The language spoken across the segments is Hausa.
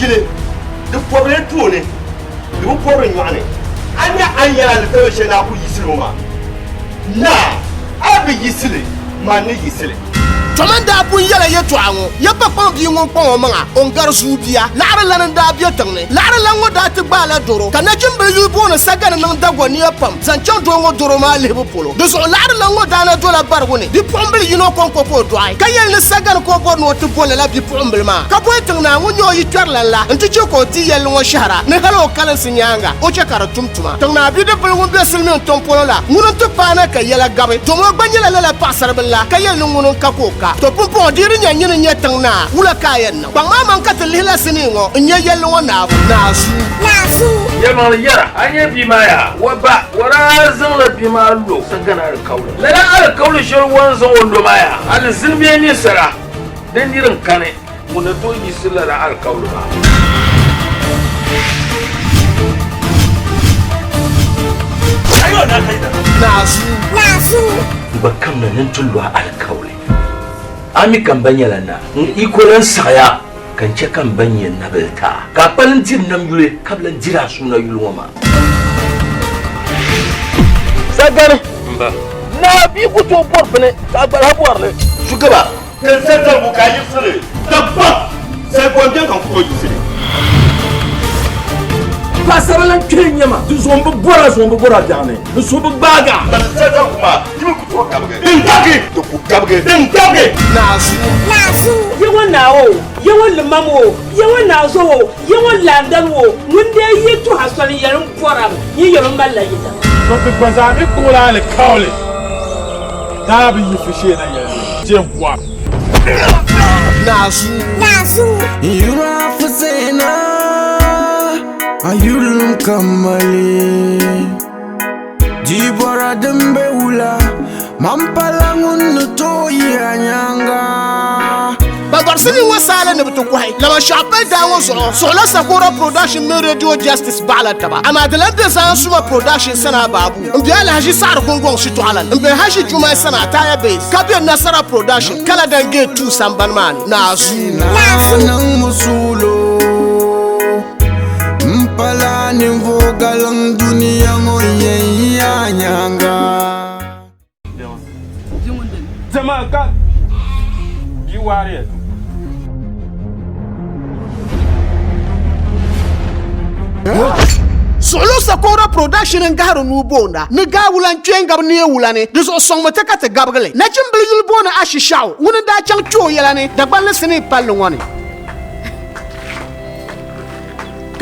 jile de pobre tourné de pobre nyane anya anya le tawo shena ku yisilo ma na abi yisile ma ne yisile Tomanda bun yala ye twango ya papa bi ngon pon manga on gar subia lara lan da bi tangne lara lan ngoda te bala doro kana jimbe yu bona sagana nan dago ni pam zanchan do ngo doro ma lebo polo do so lara lan ngoda na dola bargone di pomble yino kon ko doai kayel ne sagana ko bo no te bola la bi pomble ma ka boy tangna ngonyo yi twarla la nti ko ti yel ngo shahara ne halo kala sinyanga o che kara tumtuma tangna bi de bel ngombe silmen ton polo la ngunon te pana ka yela gabe to mo gbanyela la pasar bella kayel ngunon ka ko to pumpo diri nya nyine nya tangna wula kayen na bang mama ka te lila siningo nya yello na nasu yelma yara anya bi maya waba wara zan la bi ma lo sagana al kaula la al kaula shir wan zan wondo maya al zilme ni sara dan dirin kane mun to yi sila al kaula ba ayo na kai da nasu bakam nan tulwa al kaula ami kan banyala na ikolan saya kan ce kan banyen na belta ka palantin nam yule kablan jira suna yulwama sagar mba na bi kuto borfane ka bar habuwar ne shugaba kan sai da bukayi sire dabba sai gonden kan ko yisire pasaralan kenya ma du zombo bora dane du zombo baga ban sai da kuma yimu ku to kabge to ku kabge nasu yawan nawo yawan limamo yawan nazo yawan landanwo mun da yi to hasali yarin bora yi yarin ballaye da to bi bazami kula al kaule da bi yi fishe na yayin jemwa nasu yura fusena ayulum kamali jibora dembe ula mampalangun to yanyanga Bagor sini wasala ne butu kwai lama shapel da wozo so la sakura production me radio justice bala taba ama de lande san suma production sana babu mbi ala haji sar gongon shi to alan mbi haji juma sana taya base kabe nasara production kala dange tu samban man nasu nan musulo mpala ni vogalang dunia ngoye yanyanga jama'a ka yi ware Solo sakora production ngaro nubonda ni gawulan twenga ni wulane diso song mataka te gabgale na jimbli yulbona ashishaw wona da chang cho yelane da balle sini pallu woni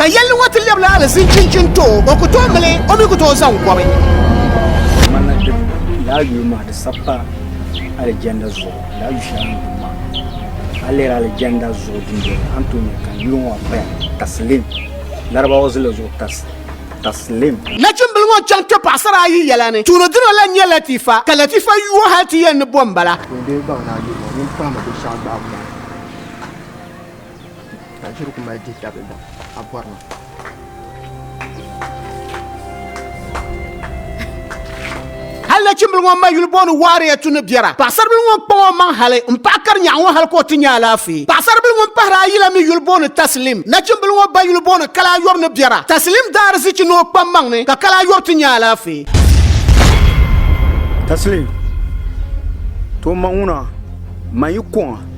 ka yellu wati lebla ala sin cincin to o ko to mele o mi ko to san ko be mana de la yuma de sappa alexander zo la yushan ma alera alexander zo dinde antoni kan yunwa pa taslim larba wazle zo taslim na jimbli won chang to pasara yi yelane tuno dino la nye latifa ka latifa yu hati yen bombala de ba na yi ni pa ma de sha ba ba ta jiru kuma di tabe ba aborna halle chimbul ngom mayul bonu wari tunu biara pasar bil ngom po man hale mpakar nyawo hal ko tinya lafi pasar bil ngom para yila mi yul bonu taslim na chimbul ngom bayul bonu kala yor ne biara taslim dar si ci no pamang ne ka kala yor tinya lafi taslim to mauna mayukon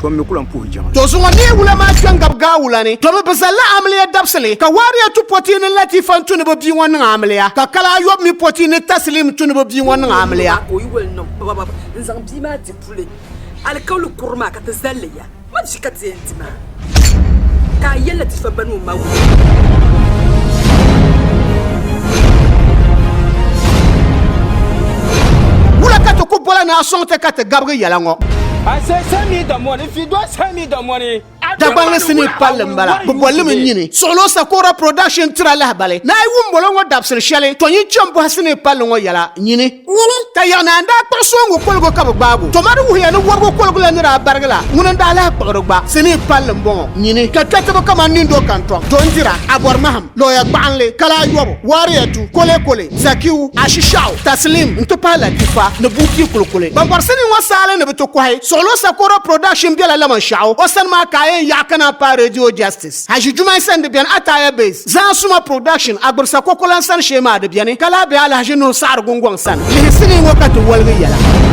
to me kulan pu jama to so ne wula ma kan gab ga wula ne to be basalla amliya dabsale ka wari tu poti ne latifan tunu be bi won amliya ka kala yor mi poti ne taslim tunu be bi won amliya o yi wel no baba nzang bi ma ti pule al kawlu kurma ka tazalliya ma shi ka tsentima ka yalla ti fa banu ma wula ka to ko bola na sonte ka te gabga yalango I say send me the money. If you don't send me the money, Dabang sini palem bala bobole menyini solo sakora production trala bale na iwu mbolongo dapsel shale to yin chambo hasini palongo yala nyini ta yana nda pasongo kolgo kabagbago to maru huya no worgo kolgo la nira bargala nguna ndala kpagba sini palem bon nyini ka kataba kama nindo kanto donjira abor maham loya banle kala yobo wariyatu kole zakiu ashishao taslim ntopala tifa ne buki kolkole bangor sini wasale ne beto kwai solo sakora production biala laman shao osan ma kaye yakana pa radio justice haji juma san de bian ataya base zan suma production agbursa kokolan san shema de bian kala be ala haji no sar gongong san li sini ngokatu walga yala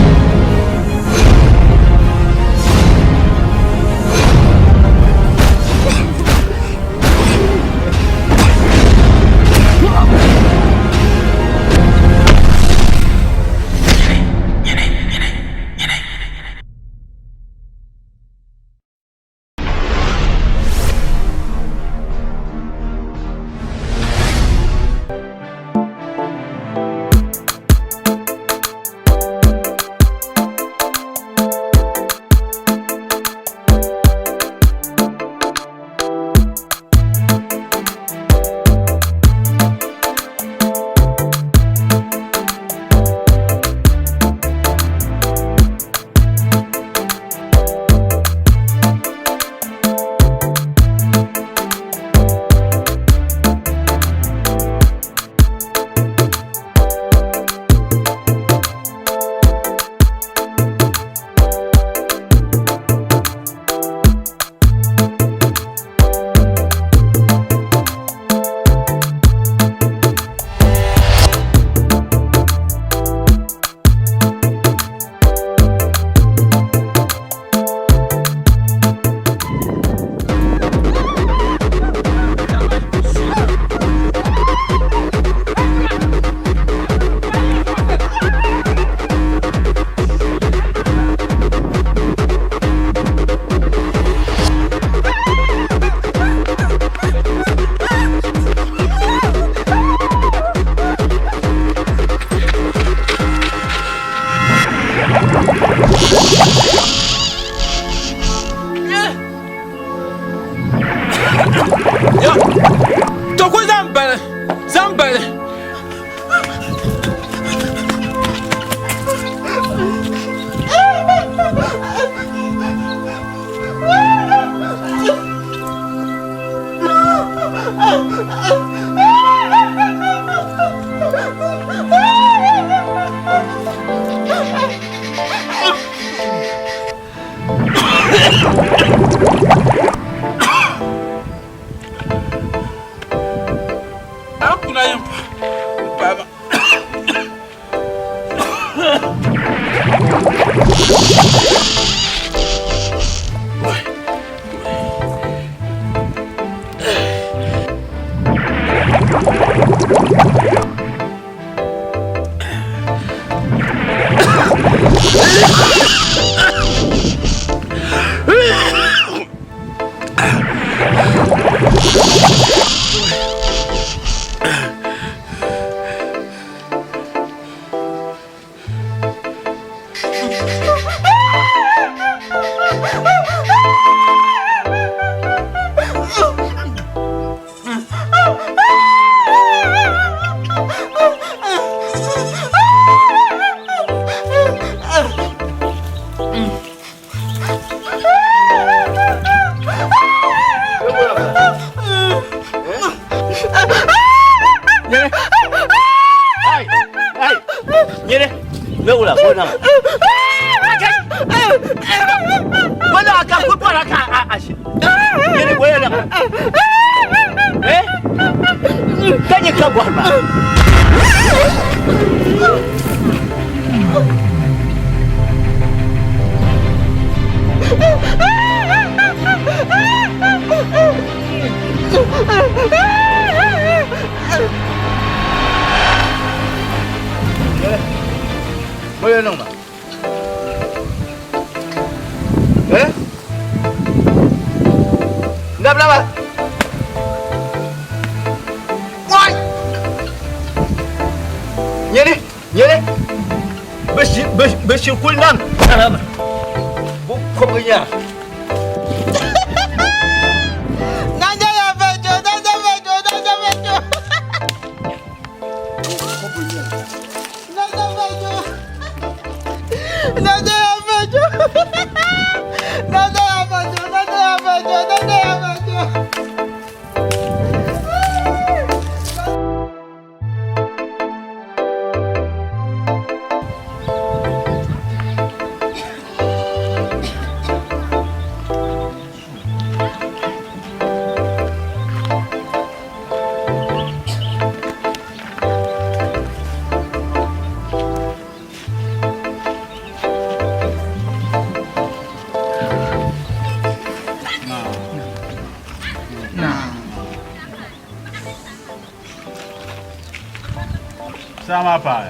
Sama pa.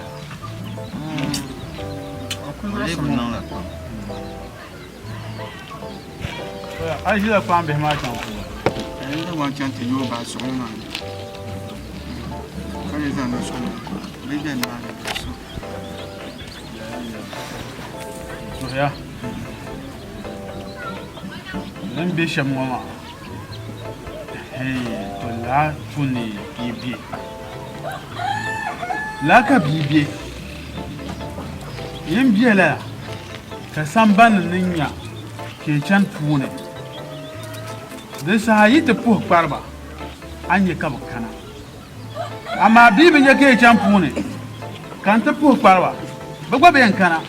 I should have found him. I don't want to you about so long. So, yeah. Then Bishop Mama. Hey, to la tuni bibi. Laka bibi. Yin biela. Ka samban ninya ke can pune. Desa yi te puh parba. Anye ka kana. Ama bibi nya ke can pune. Kan te puh parba. Bagwa ben kana.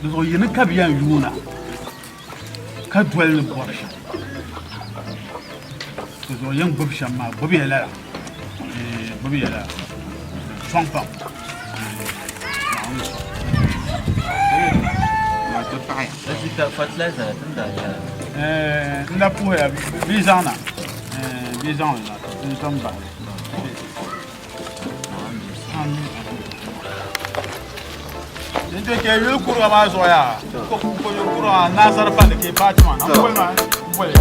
Do yin ka biyan yuna. Ka dwel ni borsha. Do yin bubsha ma bubi la. Bubi la. Fang. Kita fertilizer tunda ya. Nda puha bizana. Bizana la. Tamba. Ndio ke yul kuru ma zo ya. Ko yul kuru na sar pa ke pa chuma. Ko ma. Bole.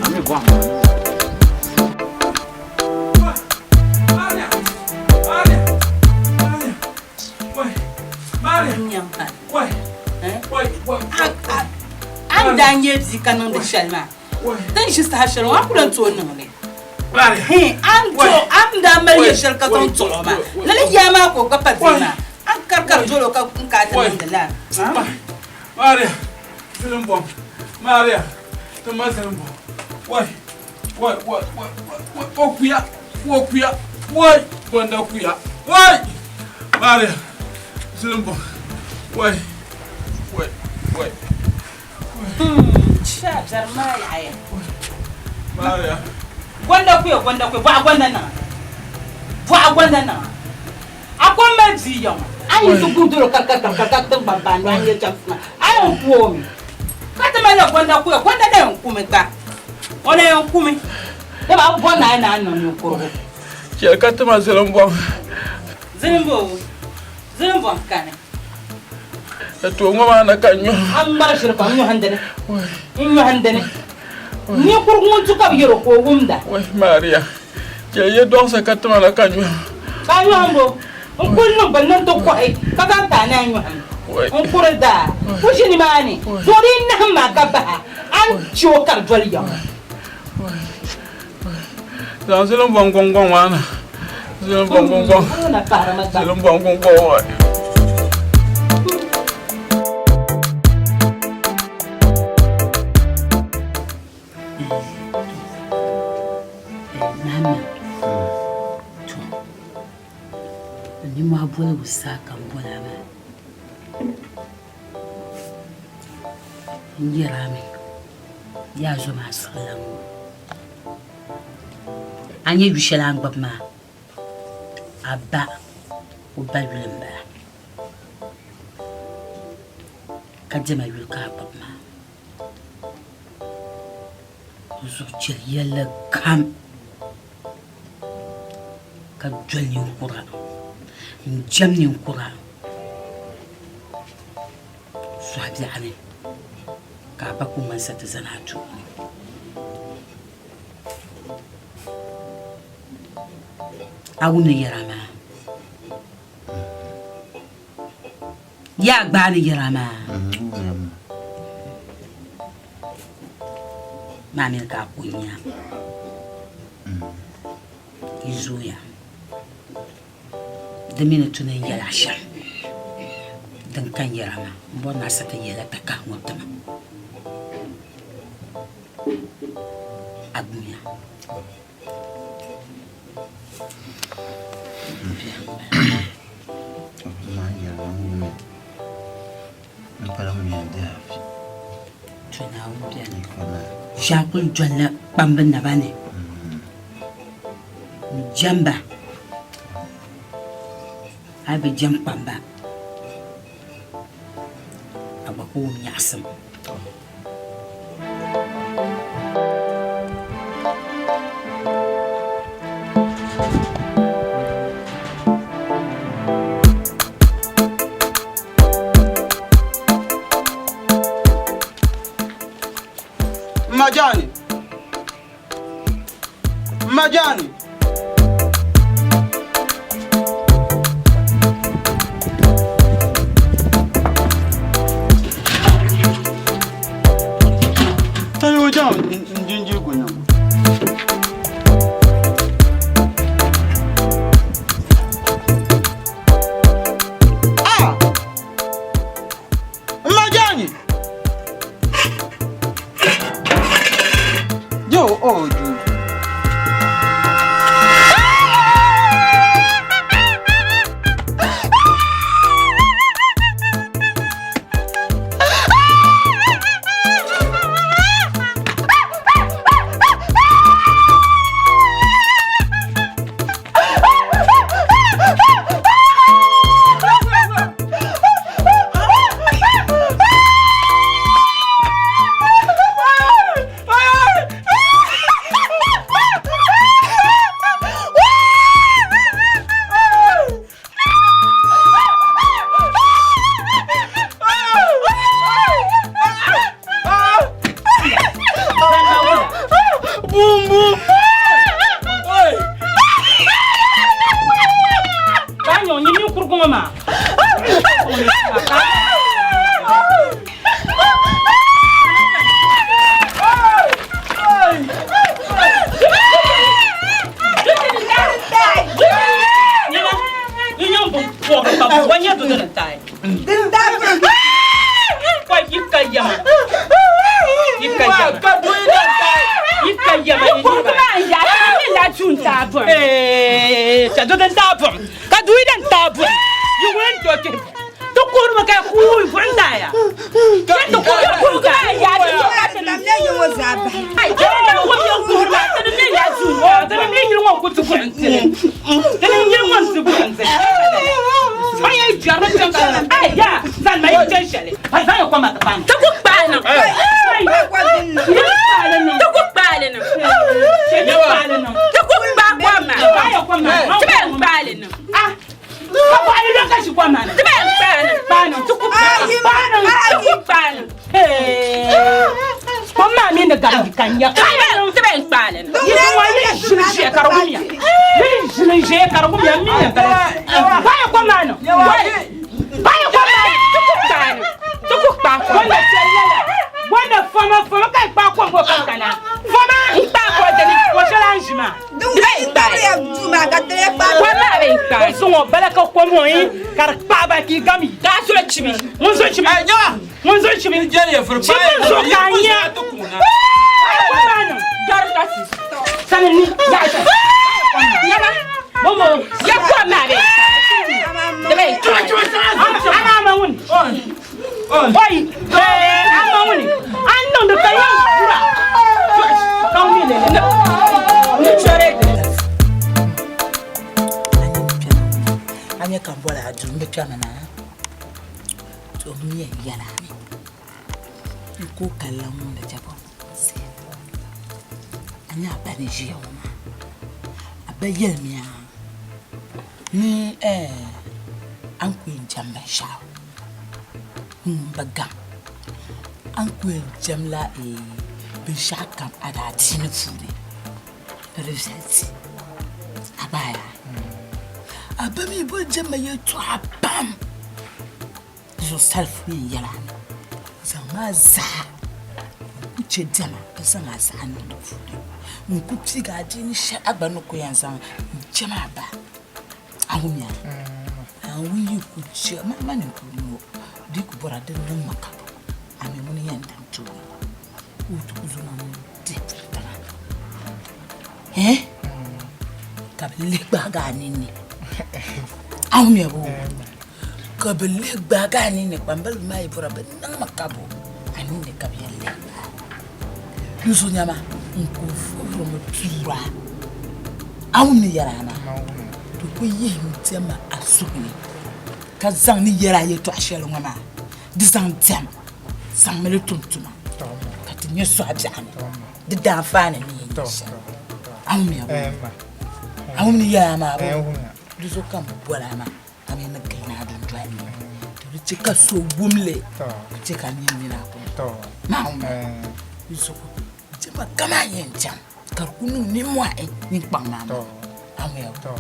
Ami kwa. An danye zikanan da shalma. Dan shi sta shalma wa kulan to nan ne. An to am da mariya shalka ton to ma. Lalle ya ma ko ka fadina. An karkar jolo ka ka ta nan da la. Maria. Film bom. Maria. To ma film bom. Wai. Okuya. Wai. Banda kuya. Wai. Maria. Film bom. Wai. Sha zarma ya. Maria. Gwanda kuya ba gwanda na. Akon ma ji yan. Ayi su guduro ka tan babban nan ya jamfa. Ayi ko mi. Ka ta ma gwanda da yan kuma ka. Ona yan kuma. Da ba gwanda na nan ko. Ki ka ta ma zelombo. Zelombo kana. To ngoma na kanyo. Amma shirka mu handane. Inyo handane. Ni kurgun tuka biro ko gumda. Wai Maria. Ke ye don sa katma na kanyo. Kanyo ambo. On kullu bannan to ko ai. Kaga ta na nyo. On kurda. Kushi ni mani. Dori na ma ka ba. An ciwo kar joliya. Dan zelom bong wana. Zelom bong. Na para ma. Zelom bong. Ni ma bola usaka mbola ba. Ngirame. Ya zo ma salam. Anye bishela ngbab ma. Abba o balwemba. Kadema yulka bab ma. Zo chel yalla kam. Ka jolni qura. Jamni qura. Sahabi amin. Ka ba ku man sata zanatu. Awuna yarama. Ya gbani yarama. Mami ka kunya. Izuya. Demine tunen yala shan. Dan kan yarama. Mbona sata yala taka ngotama. Abunya. Shakul jwala bambin na bane. Jamba. Abi jam bamba. Abaku nyasam. Majani. Majani. Tayo jam njinji kunya. Majani. Yo, oh, dude. Jamla bishakam ada tini fune reseti abaya abami bo jama yetu abam yourself ni yala zamaza uche jama kasanga sana fune nkuti gadi ni sha agbanu ko yansa jama ba ahumya awu kuchi mama ni ko di ku bora de no makabo ami muni yanda tu utuzuna ndi kabele gbaga nini ahumya bo kabele gbaga nini pambal mai bora be na makabo ani ne kabele yusu nyama nkufu mo tura ahumya yarana to ko ye mutema asuni kazang ni yara ye to ashelo ngama disang tem sang mele tuntuma kati nyeso abjani de danfane ni ammi ammi ya ma duzo kam bola ma amena kina dun twani to chika so bumle chika ni na ko to ma duzo ma kama yen jam ka kunu ni mo ai ni pa mama amel to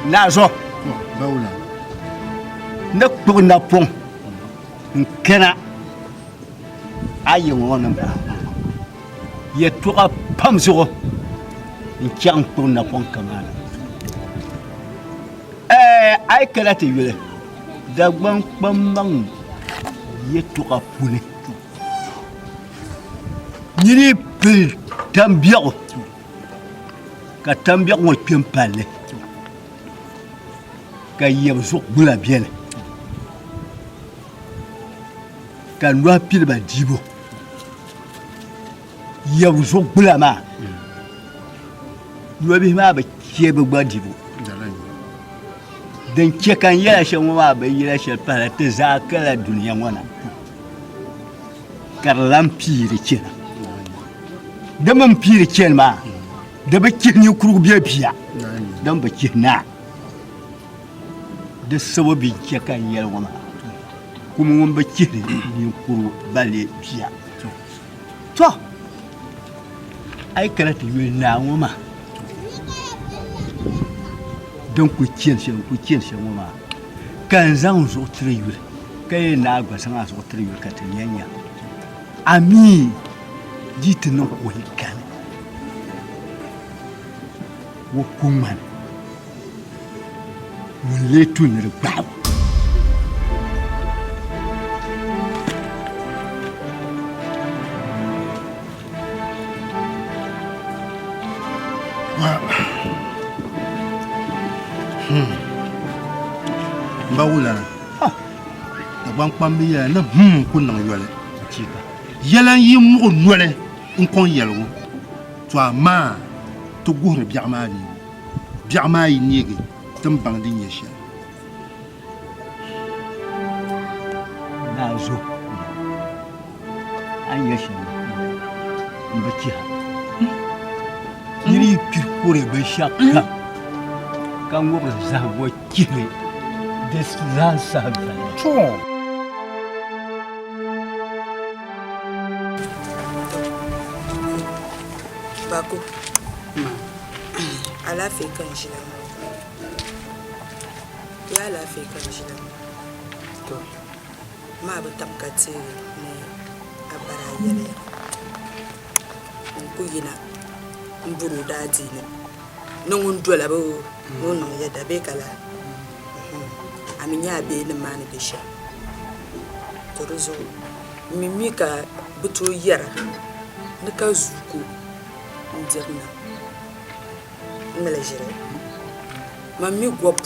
na zo Baula. na kpug na pong nkena ayi ngona ba ye tuka pamso nkyang kpug na pong kamana ay kala te yule da gbang pambang ye tuka puni nyini pil tambiako ka tambiako mo pempale ka yem sok bula bien ka noa pile ba dibo yem sok bula ma noa bi ma ba kiebe gba dibo dan ke kan yela shan wa ba yela shan para ta zakala duniya wana karlam pire kina da man pire ken ma da ba kini kuru biya biya dan ba kina da sababi ke kan yela wana kuma mun ba kini ni kuru bale biya to ai karata yi na wama don ku kien shen wama kan zan zo triyu kai na gba san zo triyu ka tanyanya ami jitin nan ko hikan wo kuman mun letu ne ba Baula. Da ban pambi ya na kun nan yole. Chika. Yelan yi mu nole in kon yelwo. To ama to gore biama ni. Biama yi nigi tan bang din yesha. Na zo. An yesha. Mbaki ha. Yiri pirkure be shaka. Kan wo za wo kire. This lança velho. Bako. Ala fe kan shi da. Ya ala fe kan shi da. To. Ma ba tamkate ne abara yele. Ku yina. Mburu daji ne. Nungun dola ba wono ya da be kala. Aminya be ni mani bisha toruzo mimika buto yara nika zuko ndirna ngala jere mami gwapu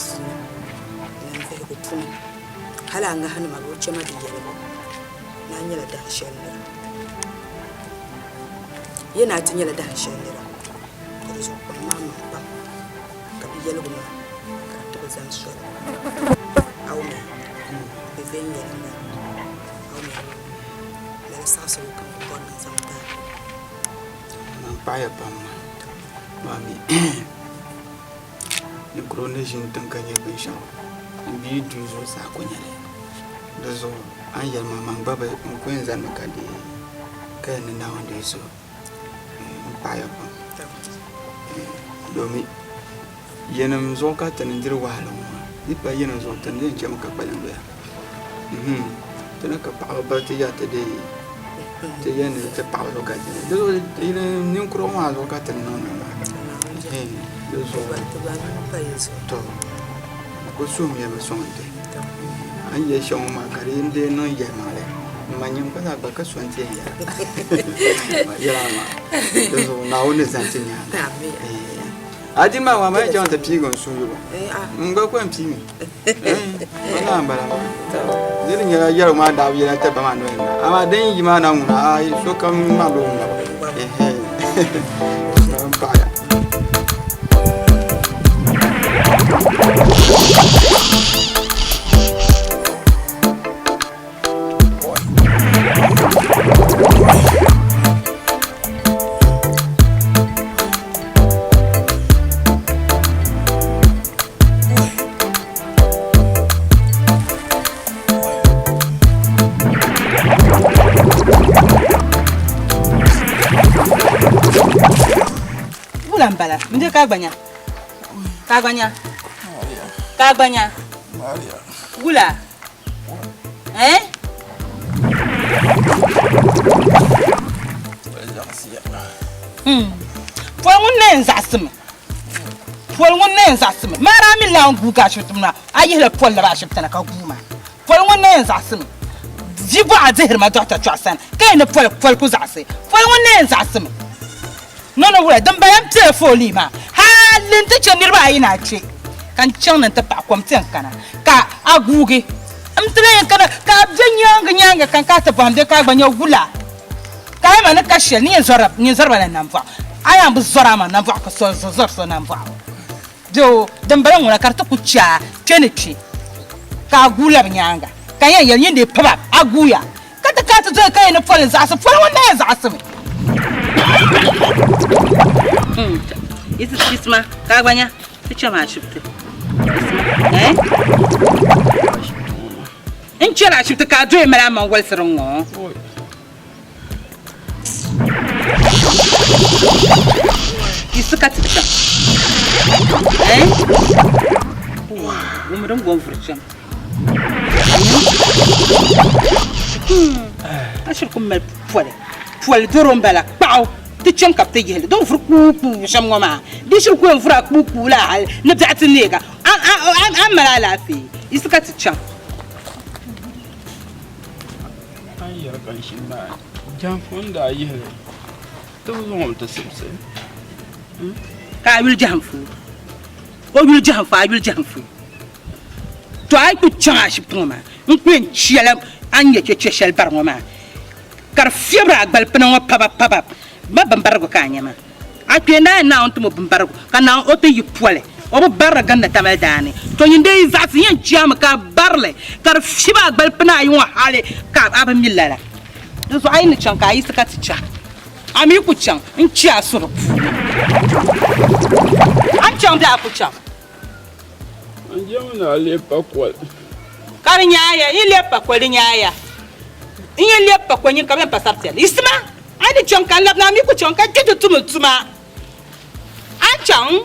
na fe ko pun hala nga hanu mabo chema di yere na nyala da shenera yana tinyala da shenera toruzo ko mama ba ka bi yele guma ka to zan so Aumi, vivendo ainda. Aumi, ele está só com o bom nessa Pai pam. Mami. Ni krone jin tan kanye be shan. Bi du zo sa ko nyale. Do zo an yel mama baba ko en zan ka di. Ka ni na wanda so. Pai pam. Domi yenam zo ka tan ndir wala ni pa yena zo tan den jam ka palan do ya tan ka pa ba ti ya te de te yena te pa zo ka do ina ni kro ma zo ka tan no do zo ba te ba pa yeso to ko su mi ba so nte an ye shon ma kare inde no ye ma le ma nyam ka ba ka so nte ya ya ma do zo na woni san tin ya Adi ma wa mai jan ta pigon su yo. Nga ko ampi mi. Wala ambara. Diri nya yaro ma da bi na ta ba ma no ina. Ama den yi ma na mu na ai so kam ma do mu. Pa ya. Gula mbala. Mje kagbanya. Kagbanya. Kagbanya. Maria. Gula. Eh? Fol ngun zasme. Fol ngun zasme. Mara mi la ngu ga shutuna. Ayi le fol la shutana ka guma. Fol ngun zasme. Jibo azhir ma doctor Chasan. Kay ne fol ku zase. Fol ngun zasme. Nono wura dan bayam te foli ma. Ha lente chenir ba ina che. Kan chang ta pa kwam ten kana. Ka aguge. Am tele kana ka nyanga kan ka ta bamde ka banya gula. Ka ma na ka shel ni zorab na namfa. Aya bu zora ma namfa ka so namfa. Jo dan bayan wura karta ku cha chenechi. Ka gula nyanga. Ka yan yinde paba aguya. Kata zo ka na fol za so fol wannan za so. Isso isma ka banya ta chama shifte. Eh? In cira shifte ka doye mala man wal siringo. Isso ka tsika. Eh? Umurun gon furcham. Ashirkum mal fwal doron bala paw. تشن كابتيجي دون فرقوق شمعة دي شو كون فرقوق ولا نبتعت النيجا أم لا في يسكت تشن أي ركان شماء جام فوندا يهلا توزون تسمسه كابيل جامفو أبيل جامفو أبيل جامفو تواي كتشان عشبتوما نكون شيلم أني كتشيل برموما كرفيبرا قبل بنوا بابا ba bambargo kanyama atwenda na onto mo bambargo kana oto yipole obo barra ganna tamaldani to yinde izasi yan chiam ka barle kar fiba balpna yi wa hale ka aba millala so ayni chanka yi saka ticha ami ku chan in chi asuru an chan da ku chan an jama le pakwal kar nyaaya ile pakwal nyaaya in ile pakwal nyin ka ben pasartel isma ani chonka labna mi ku chonka jitu tumutuma anchang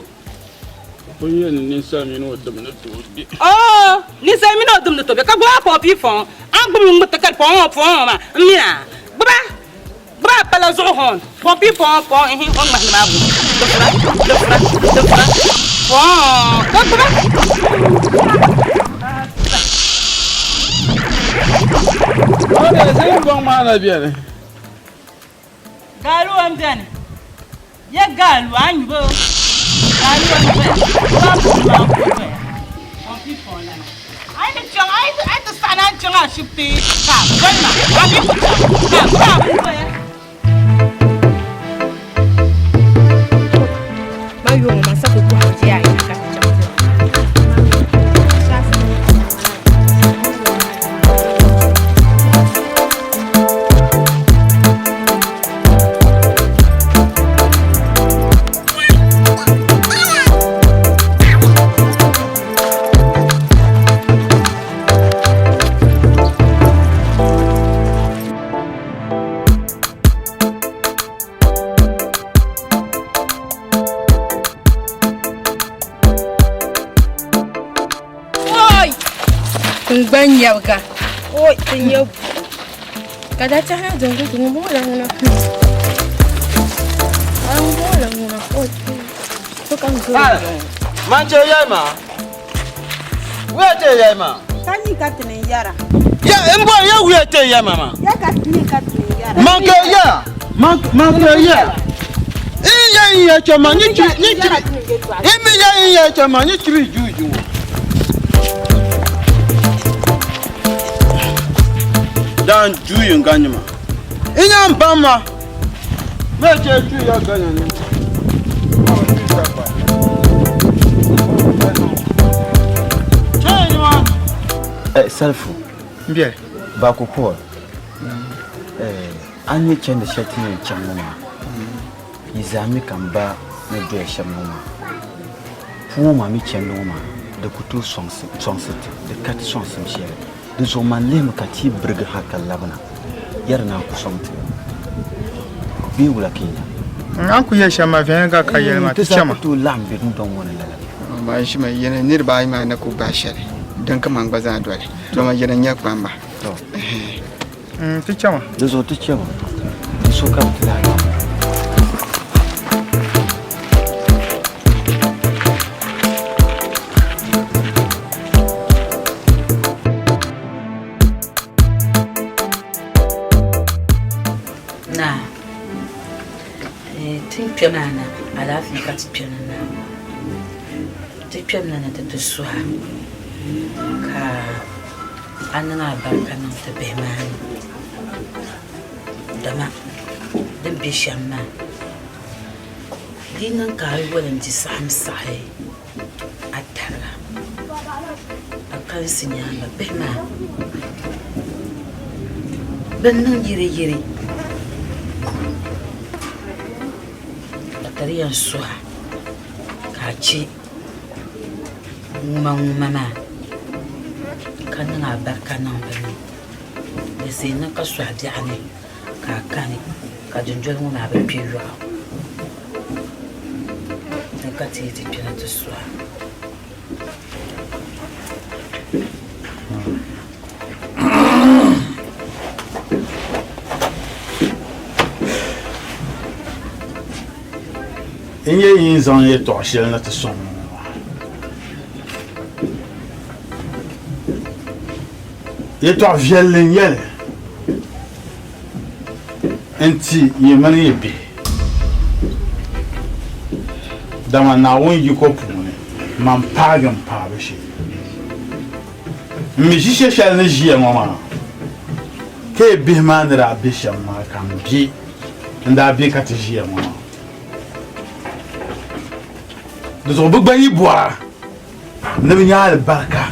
oye ni sami no dum na to oh ni sami no dum na to be ka gwa po pi fon an gbum mu takal fon ma mina baba pala zo hon po pi fon on ma ma bu do fra fon ko ba ora sai bon ma na bien galu amjani ya galu anybo galu amjani ba bu ma ko be on pi fon la ai ni chong ai to sana chong a shipti ka banna ba bi ku ka ba bu ko ya ba yo ma sa ko ko ji ai ka Banyaga. Oi, tenho. Cada cara de um bola na. Bola na. Oi. Tukang gula. Manche yama. Wete yama. Kani katene yara. Ya embo ya wete yama ma. Ya katene yara. Manke ya. Manke ya. Iya chama ni chi. Imi ya chama ni chi juju. Dan juyin ganyuma inya mbama meche ju ya ganyani Salfu mbie ba ku ko an yi can da shati ne can mu izami kan ba na do shan mu fu ma mi can no ma da kutu sonsit da kat sonsim shi da zo man le mu kati burga haka labana yar na ku somte bi wula kenya an ku ya shama fiye ga kayyar ma ta cema to lambe don wani ba shi mai yana nirba ma na ku ba shari don kaman ba za dole to ma yana ya kwamba to ta cema da zo ta cema so ka ta Pianana, alla fine cazzo pianana. Ti pianana te tu sua. Ka anana barka non te be man. Dama dem bi shamma. Dinan ka ai walan ji sam sai. Atara. Akal sinyanga be ma. Bennan yiri. Tariyan suwa kaci mama kan na barka nan bane da sai na ka suwa da ne ka kani ka jinjol mu na ba piyo da ka ti pina ta suwa in ye yin zan ye to shel na ta son ye to vielen yele enti ye mani ye bi dama na won yi ko pune man pagan pa be shi mi shi shel na jiye mama ke bi man ra bi shamma kan bi nda bi ka ti jiye mama dus on bëgg bañi boire na bi ñaal barka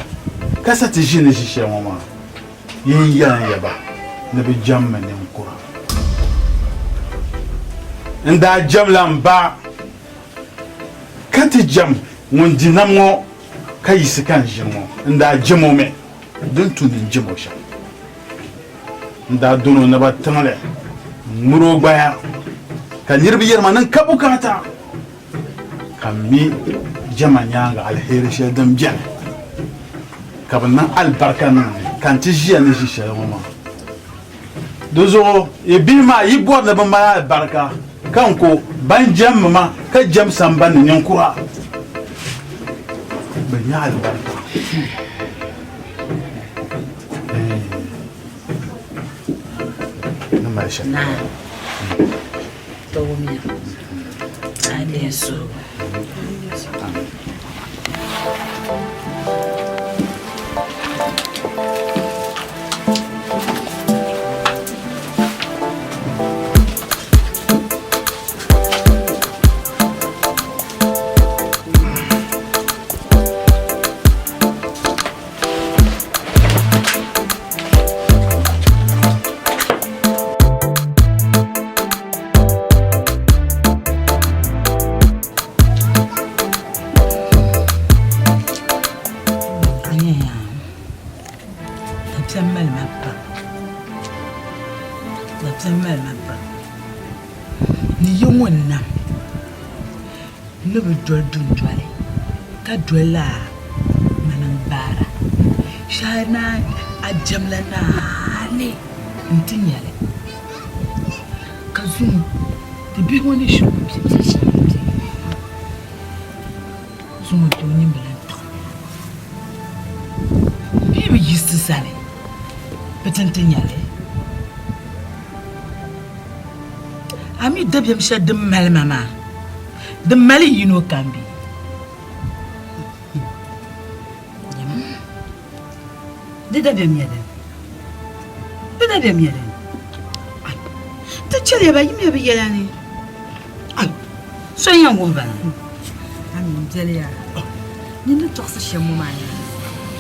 kasa ti jine ci chez maman yin yan yaba na bi jam ne ko nda jam lamba kati jam mun dinamo kai sikan jimo nda jimo me don tudin jimo sha nda dono na ba tanale muro baya kan yirbi yerma nan kabukata kammi jamanyanga alheri shedam jan kabna albarka nan kan ti jiya ne shi shela mama dozo e bima yi bod na ban ma albarka kanko ban jam ma ka jam samban ne yankura ban ya albarka na mai shi na to mi adesso Dwella manambara shana ajamla nane ntinyale kazum tibi woni shuti zumo to nyimbalanto bibi yistu sale betantinyale ami dabyam shadum mal mama the mali you know can be Dida bemiyeden. Ay. Ta çeleye ba yimi be yelani. Ay. So yan wo ba. Amin jeliya. Ni ne toksa shemu ma ya.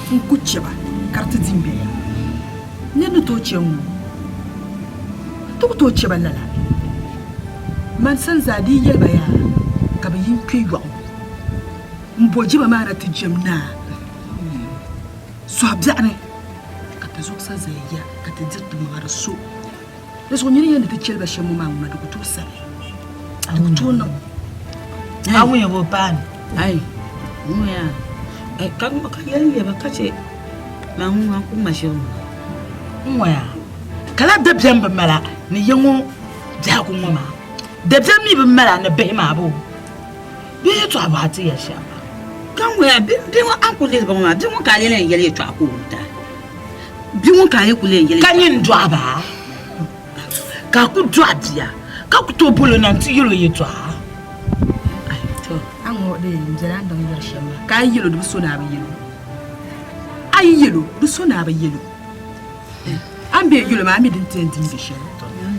Kun kuce ba karta zimbe ya. Ni ne to cemu. To ce ba lala. Man san zadi yel ba ya. Ka ba yin piyo. Mboji ba ma na tijemna. So abzane. Zok sa zaya ka te dirtu mara so. Leso nyini yende te chelba shemu ma ma do to sale. Tuno. Awu ya bopan. Ai. Muya. Ai kan maka yalle ba kace na hu ku mashin. Muya. Kala da biyan ba mala ni yango ja ku mama. Da biyan mi ba mala na be ma bo. Bi to abati ya sha. Kan muya bi wa an ku le ba ma bi mu ka le yalle to aku ta. Bi mu ka ye ku le yalle. Kan yin dwa ba. Ka ku dwa dia. Ka ku to bolo na ti yiro ye to. Ango de njera ndong yer shema ka yelo du so na ba yelo ay yelo du so na ba yelo ambe yelo ma mi din ten din be shema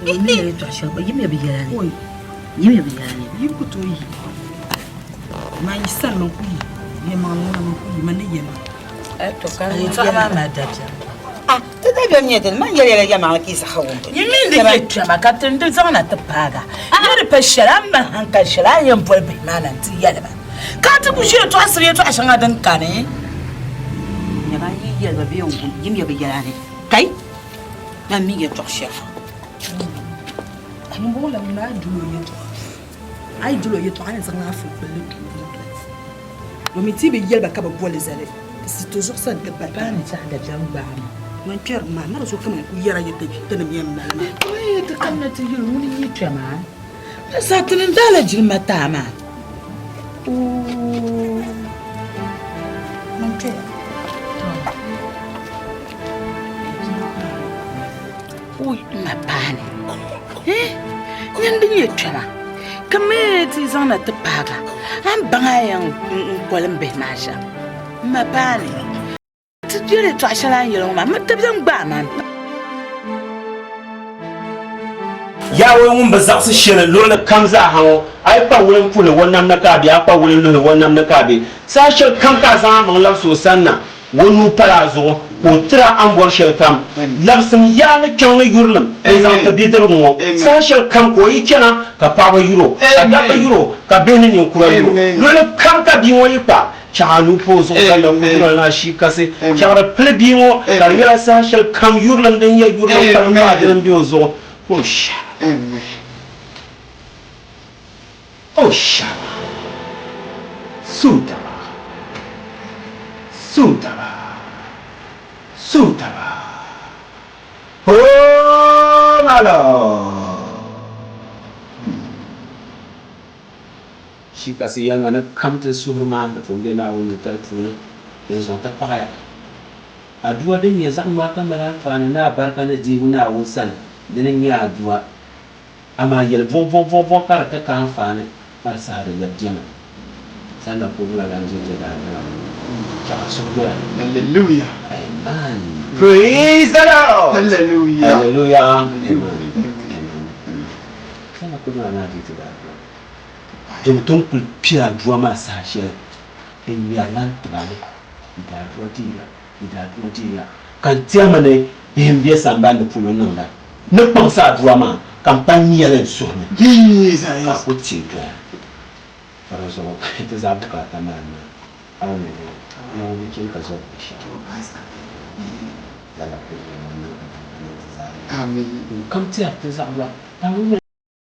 mi yele to shema yimi be yele oy yimi be yele yiku to yi ma yi san man ku yi ye ma no man ku yi man ne yema to ka Ay to ma ma da ja ta da be nyete man yele ya ma ki sa khawon yimi de ye to ma ka tin de zama ta paga yere pa sharam ma hanka shara yan bol be ma nan ti yele ba ka ta ku shi to asiri to ashanga dan kane ya ba yi yele ba be yon yimi be yele ne kai na mi ye to chef an bo la na dulo ye to ay dulo ye to an zan na fu bele lo mi ti be yele ba ka ba bol zale c'est toujours ça que papa ni ta da jamba man Pierre ma na so kama ku yara yete tana miyam na ma oye ta kanna ti yulu muni yi chama sa tin dala jilma tama man Pierre uy ma bani nyandi yi chama kame ti zana ta paga an banga yan kolan be ma sha ma bani jere to ashala yelo ma tabzan ba man yawo mun ba za su shele lona kamza hawo ai pa wurin fule wannan na kabi apa wurin lo wannan na kabi sa shel kan ka san mun la so sanna wonu para zo ko tra an bor shel kam labsim ya na kan yurlum ai za ta bidar mu sa shel kan ko yi kenan ka pa wa euro ka da euro ka benin ni kura euro lona kan ka bi wo yi pa chanu pozo kala kula na shi kase chara plebimo ka yara sa shel kam yurlum den ya yurlum kan ma den biyo zo push Oshaba Sutaba Sutaba Sutaba Oh malo shi kasi yang ana kamte surma da funde na wani ta tuna da zo ta faya aduwa din ya zan ma kamara fa na barka na ji na wusan dinin ya aduwa ama yel von kar ka kan fa ne par sa da yadjana sanda ko la ganzo da na ta so ga hallelujah amen praise the lord hallelujah hallelujah sana ko na di da donc ton pia doit ma sache en ya lan trale da rotira quand tiamane mbie samba de pulo nonda ne pense à toi ma campagne ya sur me Jesus a potiga par exemple tes abka tamana amen no ni kin ka zo amen comme tu as tes abka